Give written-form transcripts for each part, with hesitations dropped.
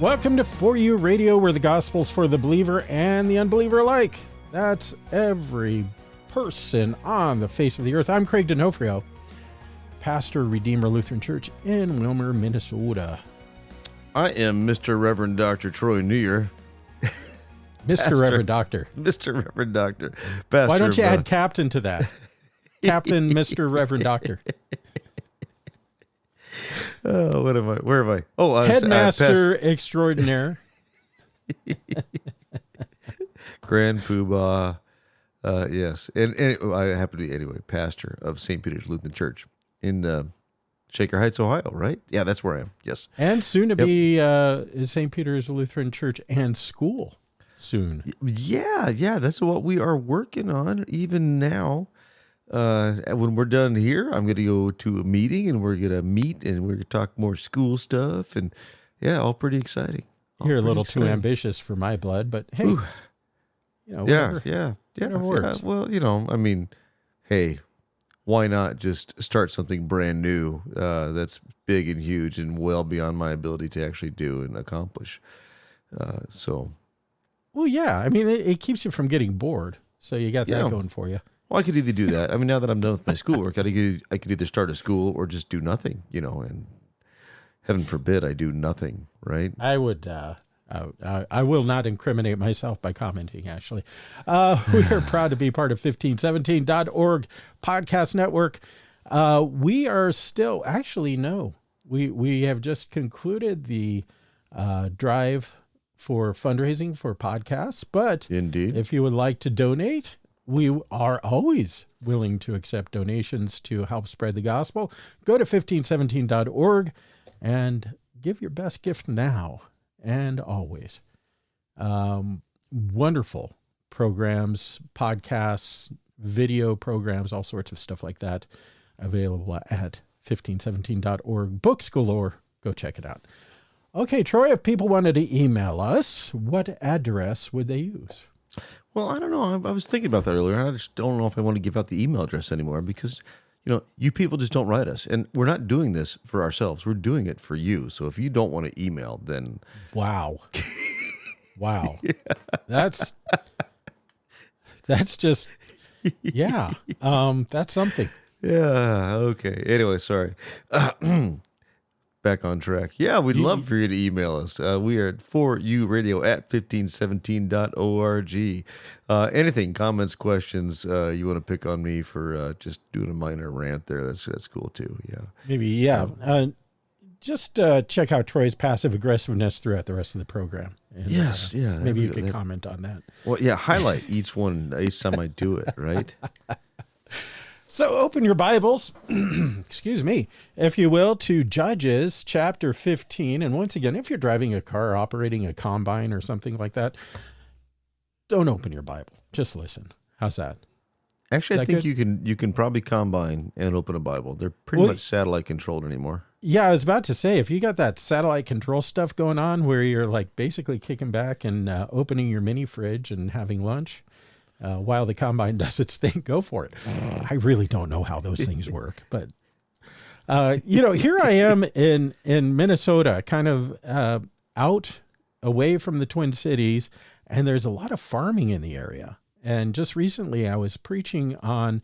Welcome to For You Radio, where the gospel's for the believer and the unbeliever alike. That's every person on the face of the earth. I'm Craig Donofrio, pastor, Redeemer Lutheran Church in Wilmer, Minnesota. I am Mr. Reverend Dr. Troy Neujahr. Mr. Reverend Doctor. Mr. Reverend Doctor. Pastor, why don't you add Captain to that? Captain, Mr. Reverend Doctor. Oh, what am I? Where am I? Oh, Headmaster extraordinaire. Grand Poobah. Yes. And I happen to be, anyway, pastor of St. Peter's Lutheran Church in Shaker Heights, Ohio, right? Yeah, that's where I am. Yes. And soon to be St. Peter's Lutheran Church and school soon. Yeah. That's what we are working on even now. When we're done here, I'm going to go to a meeting and we're going to meet and we're going to talk more school stuff. And yeah, all pretty exciting. You're a little too ambitious for my blood, but hey, Ooh. Whatever, Yeah. whatever works. Well, I mean, hey, why not just start something brand new that's big and huge and well beyond my ability to actually do and accomplish? Well, yeah. I mean, it keeps you from getting bored. So you got that going for you. Well, I could either do that. I mean, now that I'm done with my schoolwork, I could either start a school or just do nothing, and heaven forbid I do nothing, right? I would, I will not incriminate myself by commenting, actually. We are proud to be part of 1517.org podcast network. We are still, actually, no, we have just concluded the drive for fundraising for podcasts, but indeed, if you would like to donate, we are always willing to accept donations to help spread the gospel. Go to 1517.org and give your best gift now and always. Wonderful programs, podcasts, video programs, all sorts of stuff like that available at 1517.org. Books galore. Go check it out. Okay, Troy, if people wanted to email us, what address would they use? Well, I don't know. I was thinking about that earlier. I just don't know if I want to give out the email address anymore because, you people just don't write us. And we're not doing this for ourselves. We're doing it for you. So if you don't want to email, then... Wow. Wow. Yeah. That's just... Yeah. That's something. Yeah. Okay. Anyway, sorry. Back on track. Yeah, we'd love for you to email us. We are at foryouradio@1517.org. Anything, comments, questions, you want to pick on me for just doing a minor rant there, that's cool too. Yeah. Maybe, yeah. Just check out Troy's passive aggressiveness throughout the rest of the program. And, yes, yeah. Maybe you could comment on that. Well, yeah, highlight each time I do it, right? So open your Bibles, excuse me, if you will, to Judges chapter 15. And once again, if you're driving a car, operating a combine or something like that, don't open your Bible. Just listen. How's that? Actually, I think you can probably combine and open a Bible. They're pretty much satellite controlled anymore. Yeah, I was about to say, if you got that satellite control stuff going on where you're like basically kicking back and opening your mini fridge and having lunch, while the combine does its thing, go for it. I really don't know how those things work, but here I am in Minnesota, kind of out away from the Twin Cities, and there's a lot of farming in the area. And just recently I was preaching on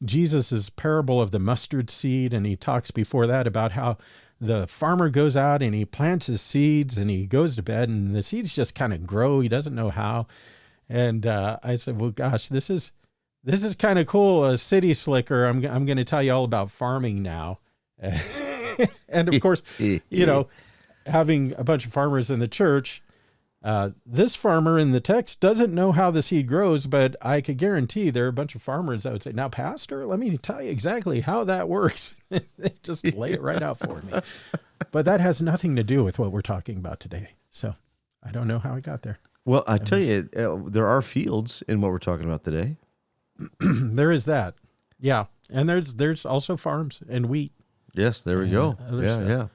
Jesus's parable of the mustard seed, and he talks before that about how the farmer goes out and he plants his seeds and he goes to bed and the seeds just kind of grow. He doesn't know how. And I said, well, gosh, this is kind of cool. A city slicker. I'm going to tell you all about farming now. And of course, having a bunch of farmers in the church, this farmer in the text doesn't know how the seed grows, but I could guarantee there are a bunch of farmers that would say, now, Pastor, let me tell you exactly how that works. They just lay it right out for me. But that has nothing to do with what we're talking about today. So I don't know how I got there. Well, I tell you, there are fields in what we're talking about today. There is that. Yeah. And there's also farms and wheat. Yes, there we go. Yeah.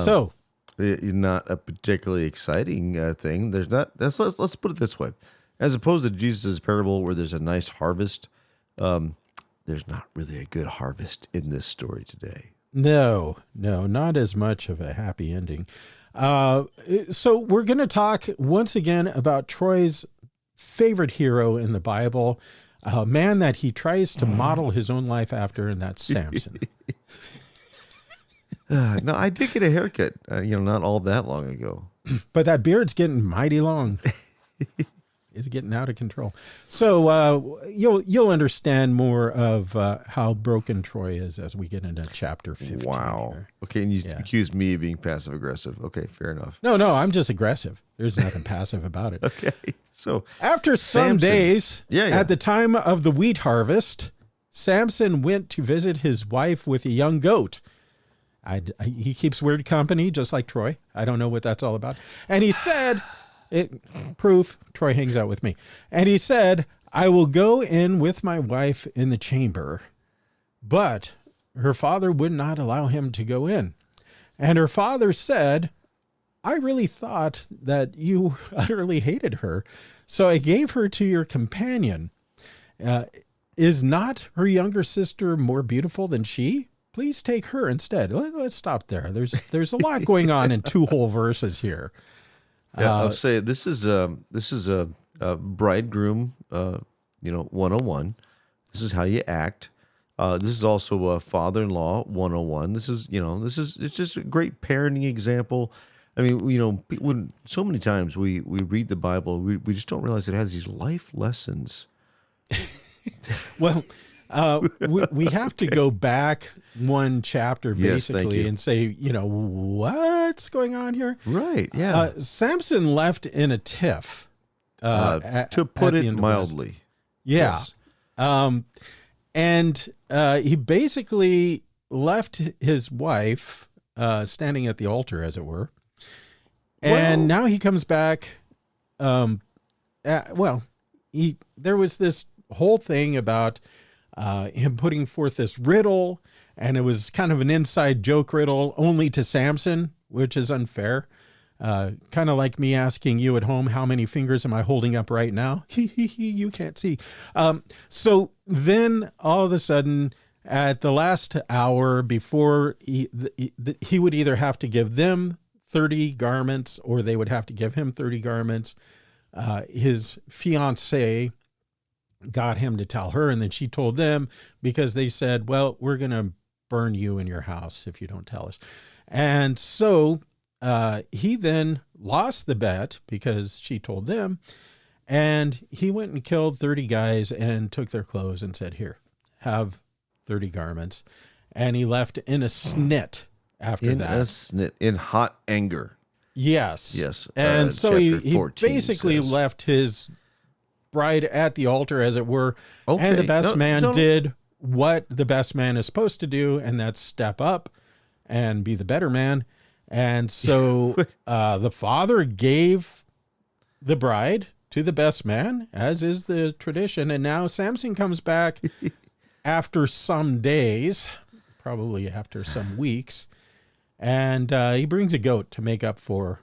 So not a particularly exciting thing. There's not. Let's put it this way: as opposed to Jesus' parable, where there's a nice harvest, there's not really a good harvest in this story today. No, not as much of a happy ending. So we're going to talk once again about Troy's favorite hero in the Bible, a man that he tries to model his own life after, and that's Samson. No, I did get a haircut, not all that long ago. But that beard's getting mighty long. It's getting out of control. So you'll understand more of how broken Troy is as we get into chapter 15. Wow. Here. Okay, and you accused me of being passive aggressive. Okay, fair enough. No, I'm just aggressive. There's nothing passive about it. Okay, so after some Samson. days, Yeah. at the time of the wheat harvest, Samson went to visit his wife with a young goat. He keeps weird company, just like Troy. I don't know what that's all about. And he said, proof, Troy hangs out with me. And he said, I will go in with my wife in the chamber. But her father would not allow him to go in. And her father said, I really thought that you utterly hated her, so I gave her to your companion. Is not her younger sister more beautiful than she? Please take her instead. Let's stop there. There's a lot going on in 2 whole verses here. Yeah, I'll say this is a bridegroom, 101. This is how you act. This is also a father-in-law 101. It's just a great parenting example. I mean, when so many times we read the Bible, we just don't realize it has these life lessons. Well, we have to go back one chapter basically and say, what's going on here? Right. Yeah. Samson left in a tiff. To put it mildly. Yeah. Yes. And he basically left his wife standing at the altar, as it were. And now he comes back. There was this whole thing about him putting forth this riddle, and it was kind of an inside joke riddle only to Samson, which is unfair. Kind of like me asking you at home, how many fingers am I holding up right now? You can't see. So then all of a sudden, at the last hour before he would either have to give them 30 garments or they would have to give him 30 garments. His fiancée got him to tell her, and then she told them, because they said, well, we're going to burn you in your house if you don't tell us. And so he then lost the bet because she told them, and he went and killed 30 guys and took their clothes and said, here, have 30 garments. And he left in a snit after that. In a snit, in hot anger. Yes. Yes. And so he basically left his bride at the altar, as it were. Okay. And the best man did what the best man is supposed to do, and that's step up and be the better man. And so the father gave the bride to the best man, as is the tradition. And now Samson comes back after some days, probably after some weeks, and he brings a goat to make up for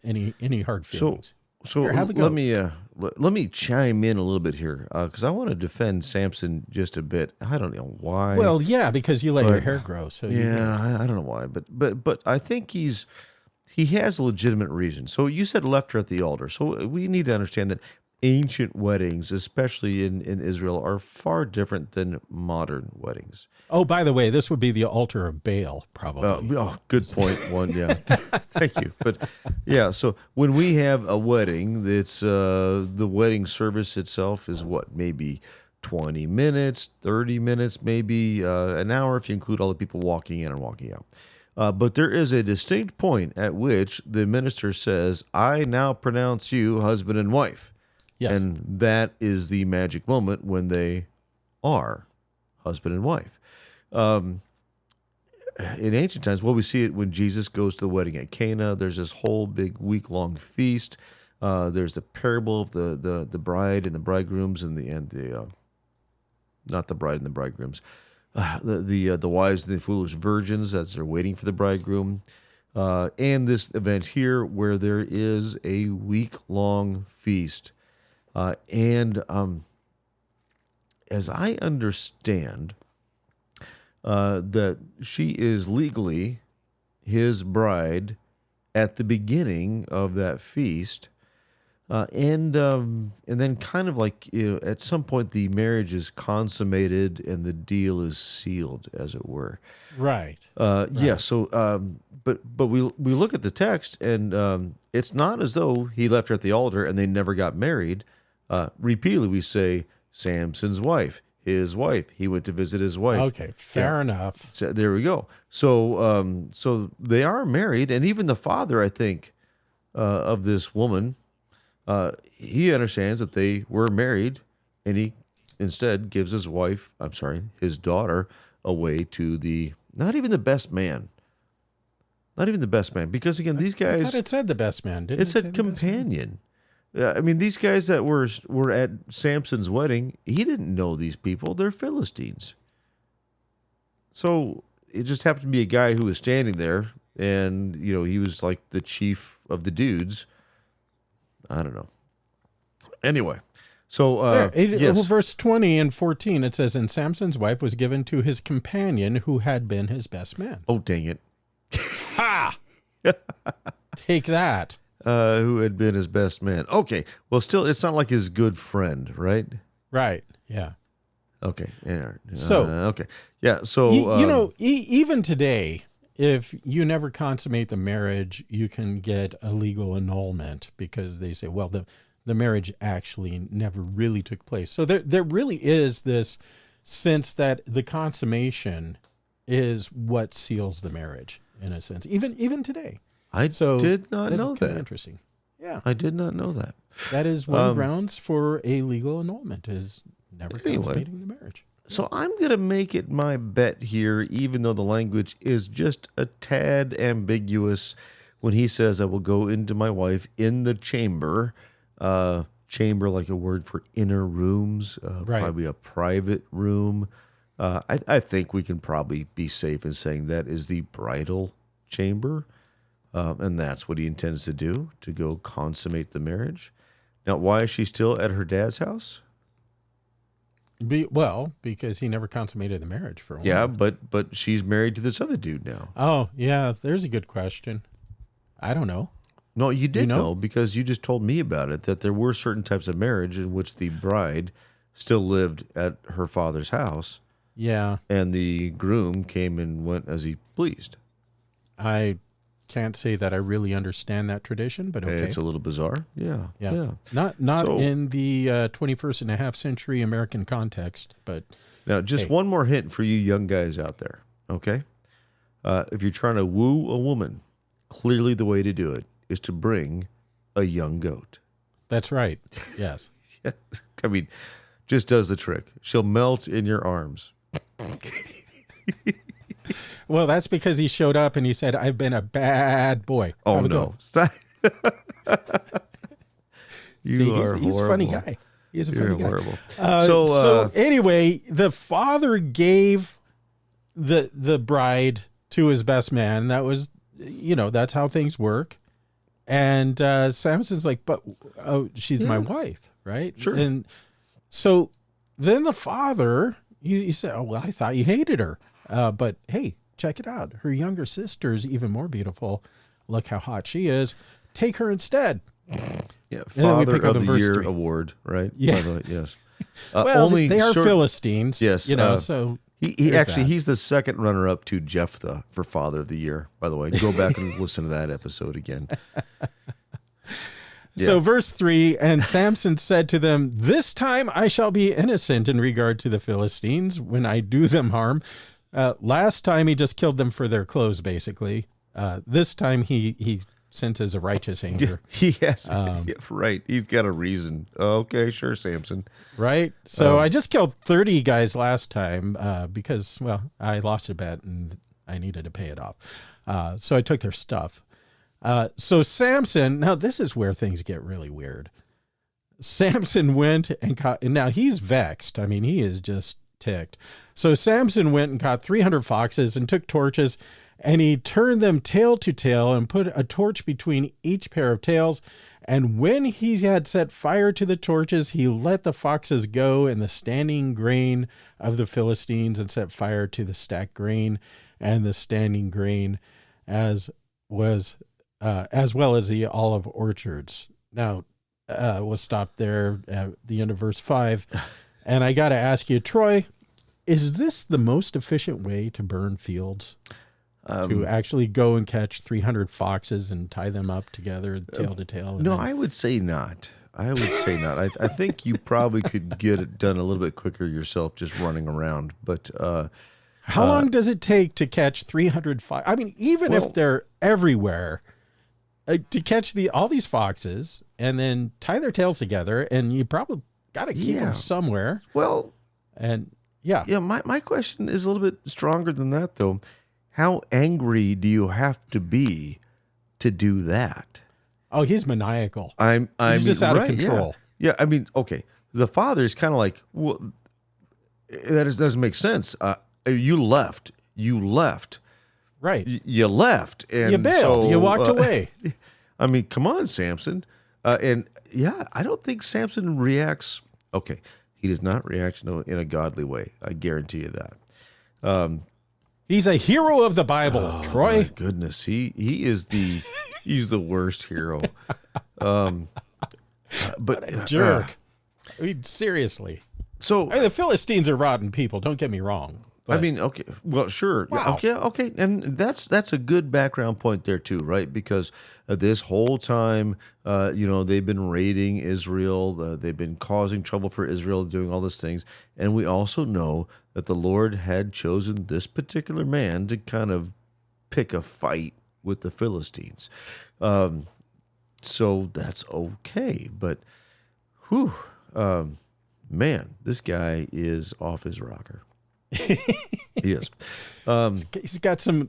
any hard feelings. So here, let me chime in a little bit here, because I want to defend Samson just a bit. I don't know why. Well, yeah, because you let your hair grow. So I don't know why, but I think he has a legitimate reason. So you said left her at the altar. So we need to understand that ancient weddings, especially in Israel, are far different than modern weddings. Oh, by the way, this would be the altar of Baal, probably. Good point. Thank you. But yeah, so when we have a wedding, it's the wedding service itself is what, maybe 20 minutes, 30 minutes, maybe an hour if you include all the people walking in and walking out. But there is a distinct point at which the minister says, I now pronounce you husband and wife. Yes. And that is the magic moment when they are husband and wife. In ancient times, we see it when Jesus goes to the wedding at Cana. There's this whole big week-long feast. There's the parable of the bride and the bridegrooms and the not the bride and the bridegrooms, the wise and the foolish virgins as they're waiting for the bridegroom. And this event here where there is a week-long feast. And as I understand, that she is legally his bride at the beginning of that feast. And then kind of like, at some point the marriage is consummated and the deal is sealed, as it were. Right. Yeah. So, but we look at the text, and it's not as though he left her at the altar and they never got married. Repeatedly, we say Samson's wife, his wife. He went to visit his wife. Okay, fair enough. So there we go. So, so they are married, and even the father, I think, of this woman, he understands that they were married, and he instead gives his daughter away to not even the best man. Not even the best man, because again, these guys. I thought it said the best man, didn't it? It said companion. I mean, these guys that were at Samson's wedding, he didn't know these people. They're Philistines. So it just happened to be a guy who was standing there, and he was like the chief of the dudes. I don't know. Anyway, so yes. Verse 20 and 14, it says, "And Samson's wife was given to his companion who had been his best man." Oh, dang it. Ha! Take that. Who had been his best man. Okay. Well, still, it's not like his good friend, right? Right. Yeah. Okay. So, okay. Yeah. So, even today, if you never consummate the marriage, you can get a legal annulment because they say, well, the marriage actually never really took place. So there really is this sense that the consummation is what seals the marriage, in a sense, even today. I did not know that. Interesting. Yeah. I did not know that. That is one grounds for a legal annulment, is never consummating the marriage. So I'm going to make it my bet here, even though the language is just a tad ambiguous, when he says, "I will go into my wife in the chamber." Chamber, like a word for inner rooms, right. Probably a private room. I think we can probably be safe in saying that is the bridal chamber. And that's what he intends to do, to go consummate the marriage. Now, why is she still at her dad's house? Because he never consummated the marriage for a while. Yeah, but she's married to this other dude now. Oh, yeah, there's a good question. I don't know. No, you did know, because you just told me about it, that there were certain types of marriage in which the bride still lived at her father's house. Yeah. And the groom came and went as he pleased. I can't say that I really understand that tradition, but okay. It's a little bizarre. Yeah. Not in the 21st and a half century American context, but now just one more hint for you young guys out there, okay? If you're trying to woo a woman, clearly the way to do it is to bring a young goat. That's right. Yes. Yeah. I mean, just does the trick. She'll melt in your arms. Well, that's because he showed up and he said, "I've been a bad boy." Oh, no. He's a funny guy. He's a funny guy. Horrible. So anyway, the father gave the bride to his best man. That was, that's how things work. And Samson's like, but she's my wife, right? Sure. And so then the father, he said, "Oh, well, I thought you hated her. But hey, check it out. Her younger sister's even more beautiful. Look how hot she is. Take her instead." Yeah, Father of the Year award, right? Yeah. Yes. Well, they are Philistines. Yes. So he's the second runner-up to Jephthah for Father of the Year, by the way. Go back and listen to that episode again. Yeah. So verse 3, "And Samson said to them, 'This time I shall be innocent in regard to the Philistines when I do them harm.'" Last time he just killed them for their clothes, basically. This time he senses a righteous anger. Yes, right. He's got a reason. Okay, sure, Samson. Right? So I just killed 30 guys last time because, well, I lost a bet and I needed to pay it off. So I took their stuff. So Samson, now this is where things get really weird. Samson went and caught, and now he's vexed. I mean, he is just ticked. So Samson went and caught 300 foxes and took torches, and he turned them tail to tail and put a torch between each pair of tails. And when he had set fire to the torches, he let the foxes go in the standing grain of the Philistines and set fire to the stacked grain and the standing grain, as was as well as the olive orchards. Now, we'll stop there at the end of verse 5. And I got to ask you, Troy, is this the most efficient way to burn fields? To actually go and catch 300 foxes and tie them up together, tail to tail? No, I would say not. I think you probably could get it done a little bit quicker yourself just running around. But how long does it take to catch 300 foxes? I mean, even if they're everywhere, to catch all these foxes and then tie their tails together, and you probably got to keep them somewhere. Well, and my question is a little bit stronger than that, though. How angry do you have to be to do that? Oh, he's maniacal. He's just out of control. Yeah, I mean, okay. The father is kind of like, well, doesn't make sense. You left. Right. You left. And you bailed. So, you walked away. I mean, come on, Samson. I don't think Samson reacts. Okay, he does not react in a godly way. I guarantee you that. He's a hero of the Bible, Troy. My goodness, he is he's the worst hero. But what a jerk. I mean, seriously. So the Philistines are rotten people. Don't get me wrong. But, I mean, okay, well, sure, wow. okay, and that's a good background point there too, right? Because this whole time, they've been raiding Israel, they've been causing trouble for Israel, doing all these things, and we also know that the Lord had chosen this particular man to kind of pick a fight with the Philistines, so that's okay. But, man, this guy is off his rocker. He is. He's got some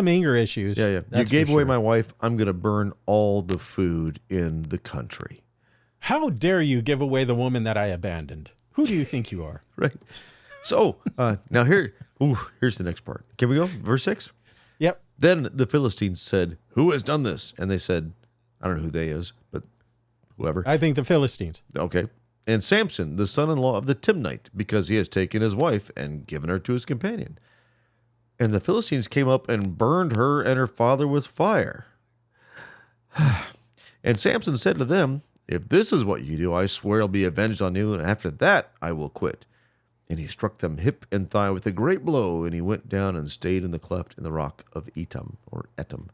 anger issues. Yeah. You gave away my wife. I'm going to burn all the food in the country. How dare you give away the woman that I abandoned? Who do you think you are? Right. So now here's the next part. Can we go? Verse 6? Yep. Then the Philistines said, "Who has done this?" And they said, I don't know who they is, but whoever. I think the Philistines. Okay. And Samson, the son-in-law of the Timnite, because he has taken his wife and given her to his companion. And the Philistines came up and burned her and her father with fire. And Samson said to them, "If this is what you do, I swear I'll be avenged on you, and after that I will quit." And he struck them hip and thigh with a great blow, and he went down and stayed in the cleft in the rock of Etam, or Etam.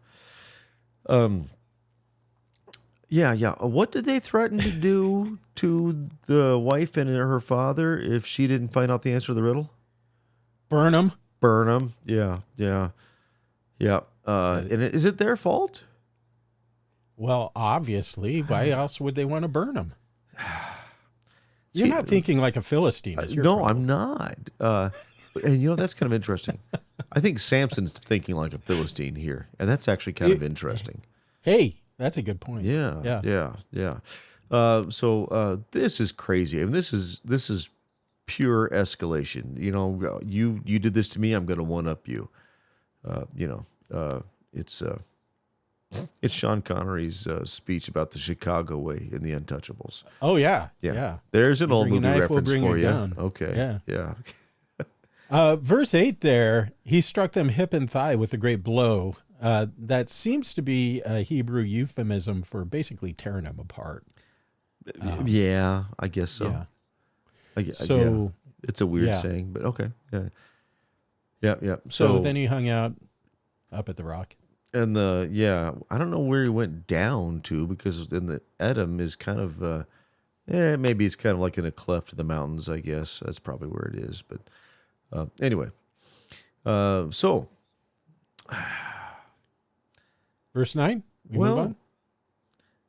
What did they threaten to do to the wife and her father if she didn't find out the answer to the riddle? Burn them. Yeah. And is it their fault? Well, obviously. Why else would they want to burn them? You're not thinking like a Philistine. No, I'm not. And that's kind of interesting. I think Samson's thinking like a Philistine here, and that's actually kind of interesting. Hey, that's a good point. Yeah. So this is crazy. I mean, this is pure escalation. You did this to me, I'm going to one up you. It's Sean Connery's speech about the Chicago way in The Untouchables. Oh yeah. There's an old movie knife, reference we'll for you. Down. Okay. Yeah. Verse 8 there, he struck them hip and thigh with a great blow. That seems to be a Hebrew euphemism for basically tearing them apart. Yeah, I guess so. Yeah. It's a weird saying, but okay. Yeah. So then he hung out up at the rock. And I don't know where he went down to, because in the Edom is kind of, maybe it's kind of like in a cleft of the mountains, I guess. That's probably where it is. But anyway, so. Verse 9, move on?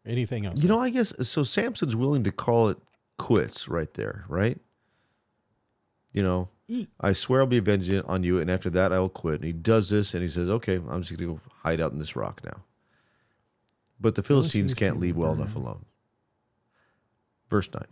Anything else? I guess, so Samson's willing to call it quits right there, right? I swear I'll be avenged on you, and after that I will quit. And he does this, and he says, okay, I'm just going to go hide out in this rock now. But the Philistines can't leave well enough alone. Verse 9.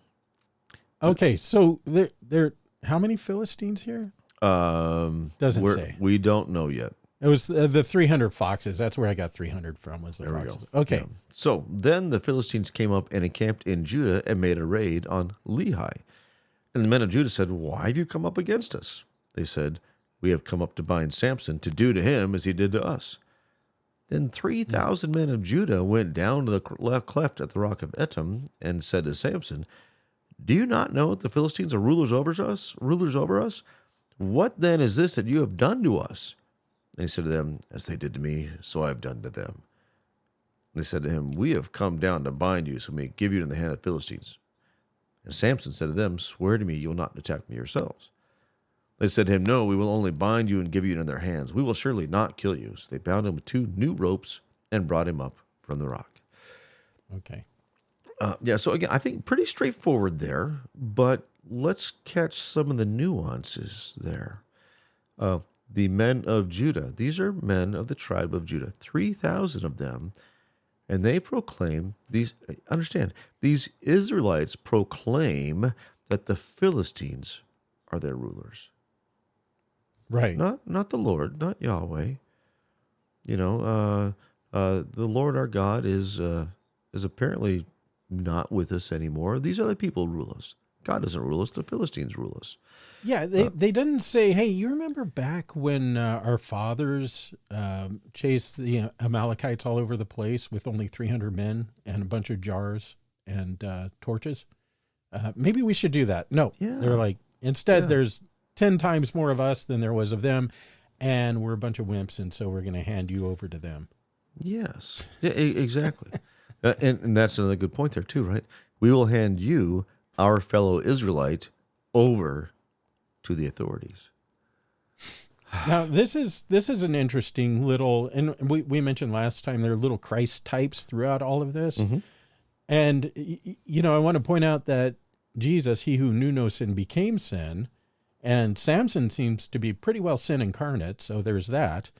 Okay, so there how many Philistines here? Doesn't say. We don't know yet. It was the 300 foxes. That's where I got 300 from, was the foxes. Okay. Yeah. So then the Philistines came up and encamped in Judah and made a raid on Lehi. And the men of Judah said, "Why have you come up against us?" They said, "We have come up to bind Samson, to do to him as he did to us." Then 3,000 men of Judah went down to the cleft at the rock of Etam and said to Samson, "Do you not know that the Philistines are rulers over us? What then is this that you have done to us?" And he said to them, "As they did to me, so I have done to them." They said to him, "We have come down to bind you, so we may give you in the hand of the Philistines." And Samson said to them, "Swear to me you will not attack me yourselves." They said to him, "No, we will only bind you and give you into their hands. We will surely not kill you." So they bound him with 2 new ropes and brought him up from the rock. Okay. So again, I think pretty straightforward there, but let's catch some of the nuances there. The men of Judah, these are men of the tribe of Judah, 3,000 of them, and they proclaim, these Israelites proclaim that the Philistines are their rulers. Right. Not the Lord, not Yahweh. The Lord our God is apparently not with us anymore. These other people rule us. God doesn't rule us. The Philistines rule us. Yeah, they didn't say, "Hey, you remember back when our fathers chased the Amalekites all over the place with only 300 men and a bunch of jars and torches? Maybe we should do that." No, Yeah. they're like, instead, there's 10 times more of us than there was of them, and we're a bunch of wimps, and so we're going to hand you over to them. Yes, yeah, exactly. And that's another good point there too, right? We will hand you, our fellow Israelite, over to the authorities. Now, this is an interesting little, and we mentioned last time, there are little Christ types throughout all of this. Mm-hmm. And, I want to point out that Jesus, he who knew no sin, became sin. And Samson seems to be pretty well sin incarnate, so there's that.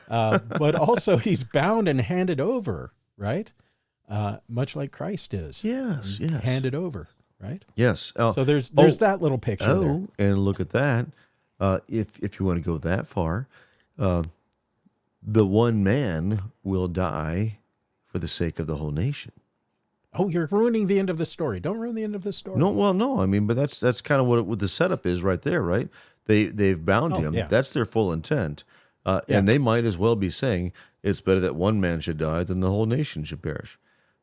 But also he's bound and handed over, right? Much like Christ is. Yes. Handed over, right? Yes. So there's that little picture there. And look at that. If you want to go that far, the one man will die for the sake of the whole nation. Oh, you're ruining the end of the story. Don't ruin the end of the story. No. I mean, but that's kind of what the setup is right there, right? They've bound him. Yeah. That's their full intent, and they might as well be saying it's better that one man should die than the whole nation should perish.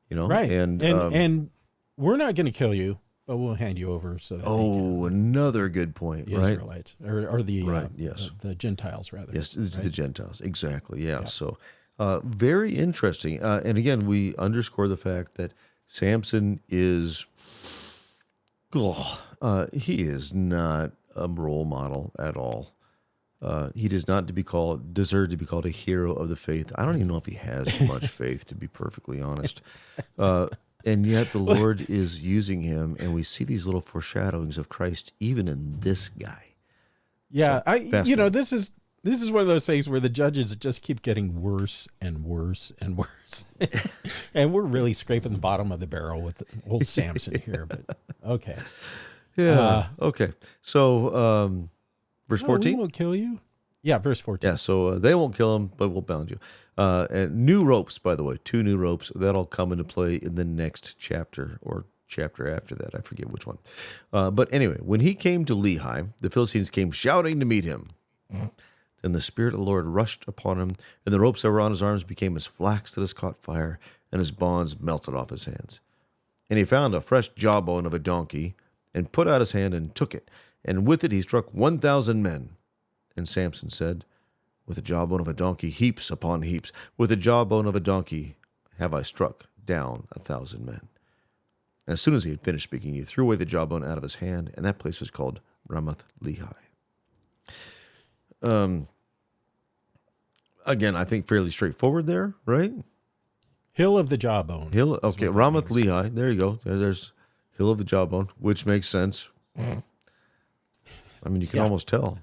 Right? And we're not going to kill you, but we'll hand you over so that another good point, the right? Israelites or the yes, the Gentiles rather. Yes, the Gentiles, exactly. Yeah. Yeah. So very interesting, and again, we underscore the fact that Samson is, he is not a role model at all. He does not deserve to be called a hero of the faith. I don't even know if he has much faith, to be perfectly honest. And yet the Lord is using him, and we see these little foreshadowings of Christ even in this guy. Yeah, So, this is one of those things where the judges just keep getting worse and worse and worse. And we're really scraping the bottom of the barrel with old Samson here, but okay. Yeah. Okay. So, verse 14. We won't kill you. Yeah, verse 14. Yeah. So they won't kill him, but we'll bound you. And new ropes, by the way, 2 new ropes that'll come into play in the next chapter or chapter after that. I forget which one. But anyway, when he came to Lehi, the Philistines came shouting to meet him. Then the Spirit of the Lord rushed upon him, and the ropes that were on his arms became as flax that has caught fire, and his bonds melted off his hands. And he found a fresh jawbone of a donkey, and put out his hand and took it, and with it he struck 1,000 men. And Samson said, "With the jawbone of a donkey, heaps upon heaps. With the jawbone of a donkey have I struck down 1,000 men." And as soon as he had finished speaking, he threw away the jawbone out of his hand, and that place was called Ramath Lehi. Again, I think fairly straightforward there, right? Hill of the jawbone. Okay, Ramath Lehi. There you go. There's Hill of the Jawbone, which makes sense. I mean, you can almost tell,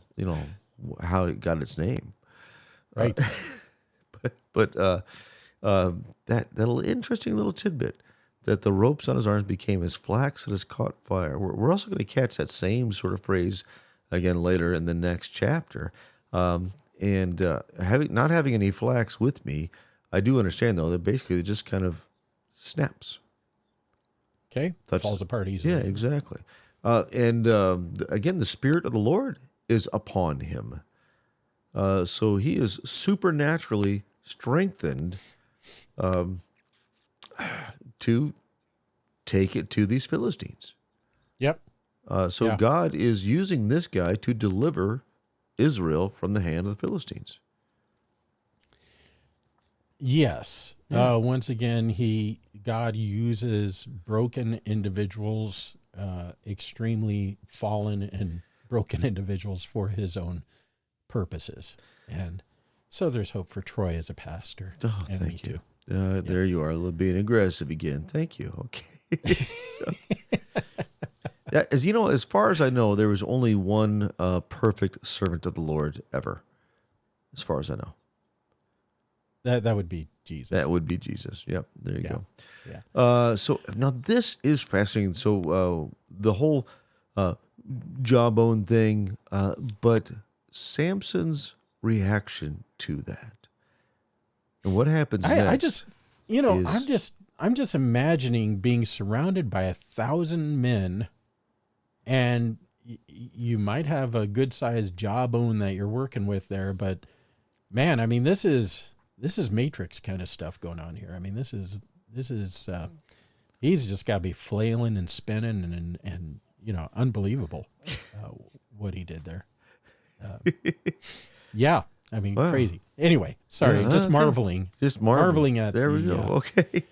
how it got its name, right? But that little interesting little tidbit that the ropes on his arms became as flax that has caught fire. We're also going to catch that same sort of phrase again later in the next chapter. And not having any flax with me, I do understand though that basically it just kind of snaps. Okay, falls apart easily. Yeah, exactly. And again, the Spirit of the Lord is upon him. So he is supernaturally strengthened to take it to these Philistines. Yep. So Yeah. God is using this guy to deliver Israel from the hand of the Philistines. Yes. Yeah. Once again, God uses broken individuals, extremely fallen and broken individuals for his own purposes. And so there's hope for Troy as a pastor. Oh, and thank me you. too. There you are, being aggressive again. Thank you. Okay. Yeah, as far as I know, there was only one perfect servant of the Lord ever, as far as I know. That would be Jesus. That would be Jesus. Yep, there you go. Yeah. So now this is fascinating. So the whole jawbone thing, but Samson's reaction to that, and what happens next? I just, I'm just imagining being surrounded by 1,000 men, and you might have a good sized jawbone that you're working with there, but man, I mean, this is Matrix kind of stuff going on here. I mean, this is he's just got to be flailing and spinning and unbelievable what he did there. Yeah, I mean, Wow. crazy. Anyway, sorry, Yeah, just okay. marveling. Just marveling at there we go. Okay.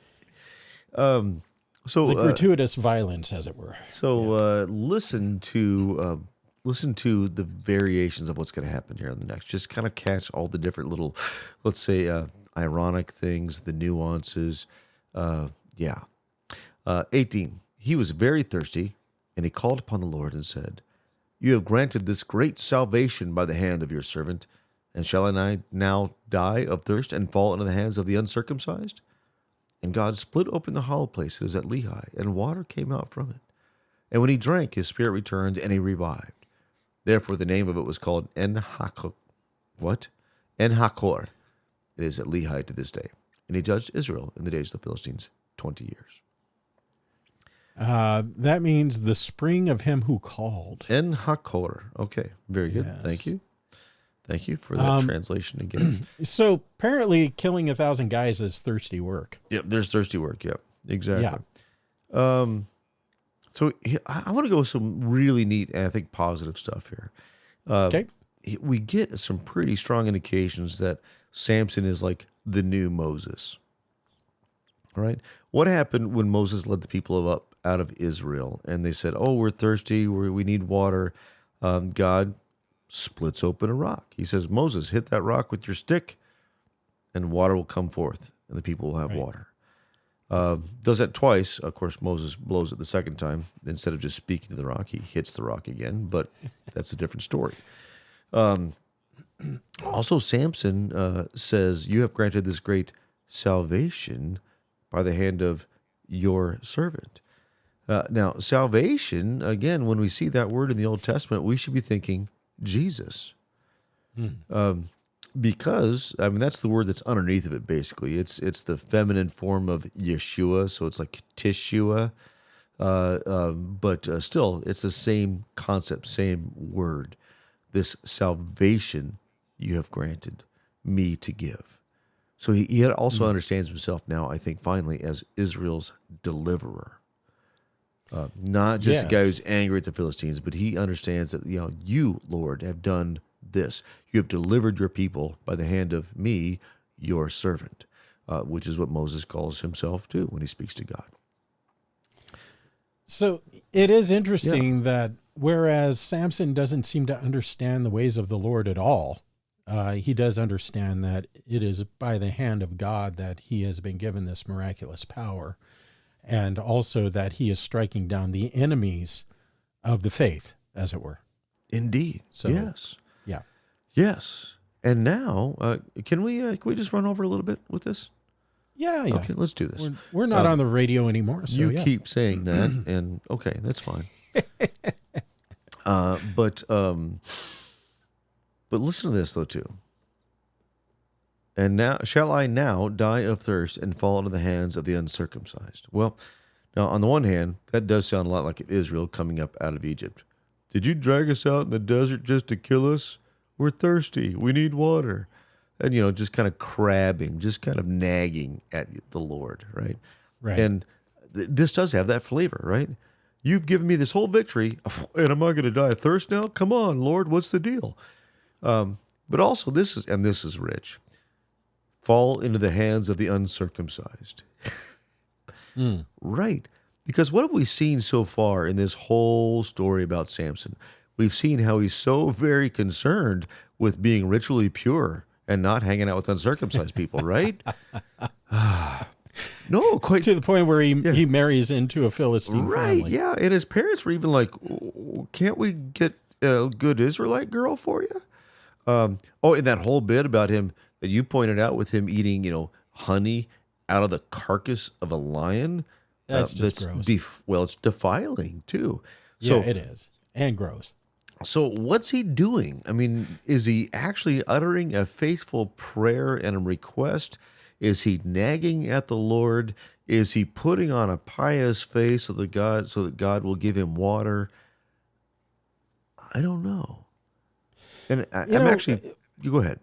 So the gratuitous violence, as it were. So listen to the variations of what's going to happen here in the next. Just kind of catch all the different little, let's say, ironic things, the nuances. 18. He was very thirsty, and he called upon the Lord and said, "You have granted this great salvation by the hand of your servant, and shall I now die of thirst and fall into the hands of the uncircumcised?" And God split open the hollow place that is at Lehi, and water came out from it. And when he drank, his spirit returned, and he revived. Therefore, the name of it was called En-Hakor. What? En-Hakor. It is at Lehi to this day. And he judged Israel in the days of the Philistines 20 years. That means the spring of him who called. En-Hakor. Okay, very good. Yes. Thank you. Thank you for that translation again. So apparently killing 1,000 guys is thirsty work. Yep, there's thirsty work. Yep, exactly. Yeah. So I want to go with some really neat and I think positive stuff here. Okay. We get some pretty strong indications that Samson is like the new Moses. All right. What happened when Moses led the people up out of Israel and they said, "Oh, we're thirsty. We need water." God splits open a rock. He says, "Moses, hit that rock with your stick and water will come forth and the people will have water." Does that twice. Of course, Moses blows it the second time. Instead of just speaking to the rock, he hits the rock again, but that's a different story. Also, Samson says, "You have granted this great salvation by the hand of your servant." Now, salvation, again, when we see that word in the Old Testament, we should be thinking Jesus. Because, I mean, that's the word that's underneath of it, basically. It's the feminine form of Yeshua, so it's like Tishua. But still, it's the same concept, same word. This salvation you have granted me to give. So he also understands himself now, I think, finally, as Israel's deliverer. Not just a guy who's angry at the Philistines, but he understands that, you, Lord, have done this. You have delivered your people by the hand of me, your servant, which is what Moses calls himself too when he speaks to God. So it is interesting that whereas Samson doesn't seem to understand the ways of the Lord at all, he does understand that it is by the hand of God that he has been given this miraculous power, and also that he is striking down the enemies of the faith, as it were. Indeed. So, yes. Yeah. Yes. And now, can we just run over a little bit with this? Yeah. Okay, let's do this. We're not on the radio anymore. So you keep saying that, and okay, that's fine. But listen to this though too. And now, shall I now die of thirst and fall into the hands of the uncircumcised? Well, now on the one hand, that does sound a lot like Israel coming up out of Egypt. Did you drag us out in the desert just to kill us? We're thirsty. We need water. and just kind of crabbing, just kind of nagging at the Lord, right? Right. And this does have that flavor, right? You've given me this whole victory, and am I going to die of thirst now? Come on, Lord, what's the deal? But also this is rich. Fall into the hands of the uncircumcised. Right. Because what have we seen so far in this whole story about Samson? We've seen how he's so very concerned with being ritually pure and not hanging out with uncircumcised people, right? No, quite to the point where he marries into a Philistine family. Yeah, and his parents were even like, can't we get a good Israelite girl for you? And that whole bit about him that you pointed out with him eating, honey out of the carcass of a lion. That's just gross. It's defiling too. So, yeah, it is. And gross. So what's he doing? I mean, is he actually uttering a faithful prayer and a request? Is he nagging at the Lord? Is he putting on a pious face so that God will give him water? I don't know. And you go ahead.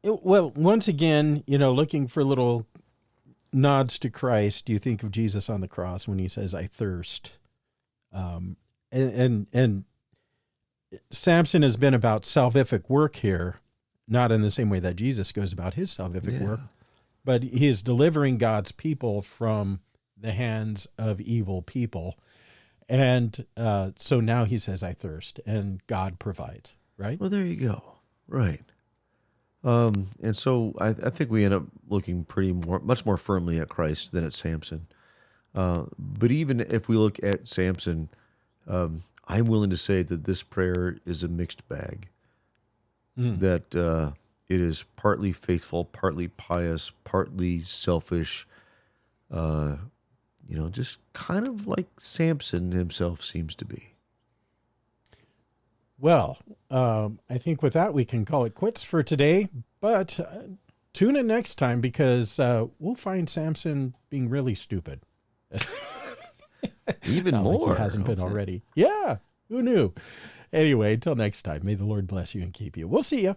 Well, once again, looking for little nods to Christ, you think of Jesus on the cross when he says, "I thirst." And Samson has been about salvific work here, not in the same way that Jesus goes about his salvific work, but he is delivering God's people from the hands of evil people. And so now he says, "I thirst," and God provides, right? Well, there you go. Right. And so I think we end up looking much more firmly at Christ than at Samson. But even if we look at Samson, I'm willing to say that this prayer is a mixed bag. That it is partly faithful, partly pious, partly selfish, just kind of like Samson himself seems to be. Well, I think with that we can call it quits for today, but tune in next time because we'll find Samson being really stupid. Even Not more. Like he hasn't been already. Yeah, who knew? Anyway, until next time, may the Lord bless you and keep you. We'll see you.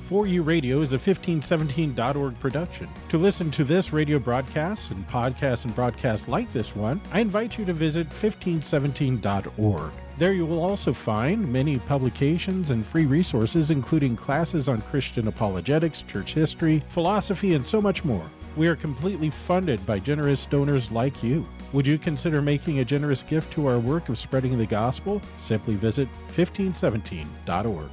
For You Radio is a 1517.org production. To listen to this radio broadcast and broadcasts like this one, I invite you to visit 1517.org. There you will also find many publications and free resources, including classes on Christian apologetics, church history, philosophy, and so much more. We are completely funded by generous donors like you. Would you consider making a generous gift to our work of spreading the gospel? Simply visit 1517.org.